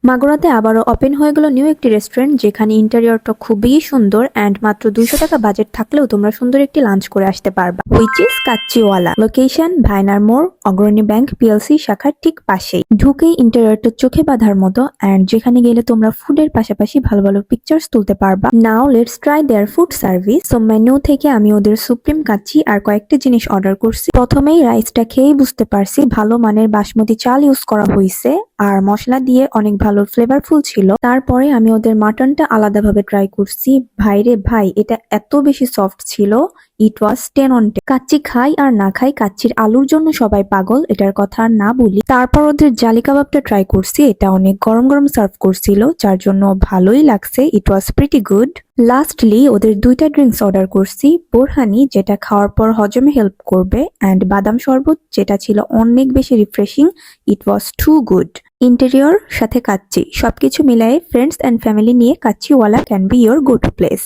মাগুরাতে আবারও ওপেন হয়ে গেল নিউ একটি রেস্টুরেন্ট, যেখানে ইন্টেরিয়রটা খুবই সুন্দর অ্যান্ড মাত্র 200 টাকা বাজেট থাকলেও তোমরা সুন্দর একটি লাঞ্চ করে আসতে পারবা, হুইচ ইজ কাচ্চিওয়ালা। লোকেশন ভাইনার মোড়, অগ্রণী ব্যাংক পিএলসি শাখার ঠিক পাশেই। ঢুকেই ইন্টেরিয়রটা চোখে বাঁধার মতো অ্যান্ড যেখানে গেলে তোমরা ফুডের পাশাপাশি ভালো ভালো পিকচার্স তুলতে পারবা। Now let's try their food service. So menu থেকে আমি ওদের সুপ্রিম কাচ্চি আর কয়েকটা জিনিস অর্ডার করছি। প্রথমেই রাইসটা খেয়েই বুঝতে পারছি ভালো মানের বাসমতি চাল ইউজ করা হয়েছে আর মশলা দিয়ে অনেক ভালো ফ্লেভারফুল ছিল। তারপরে আমি ওদের মাটনটা আলাদাভাবে ট্রাই করছি। ভাইরে ভাই, এটা এত বেশি সফট ছিল, ইট ওয়াজ 10 on 10। কাচ্চি খাই আর না খাই, কাচ্চির আলুর জন্য সবাই পাগল, এটার কথা আর না বলি। তারপর ওদের জালি কাবাবটা ট্রাই করছি, এটা অনেক গরম গরম সার্ভ করছিল, যার জন্য ভালোই লাগছে, ইট ওয়াজ প্রিটি গুড। লাস্টলি ওদের 2টা ড্রিঙ্কস অর্ডার করছি, বোরহানি যেটা খাওয়ার পর হজমে হেল্প করবে অ্যান্ড বাদাম শরবত যেটা ছিল অনেক বেশি refreshing, it was too good. Interior সাথে কাচ্চি সবকিছু মিলায়ে ফ্রেন্ডস অ্যান্ড ফ্যামিলি নিয়ে Kacchiwala can be your go to place.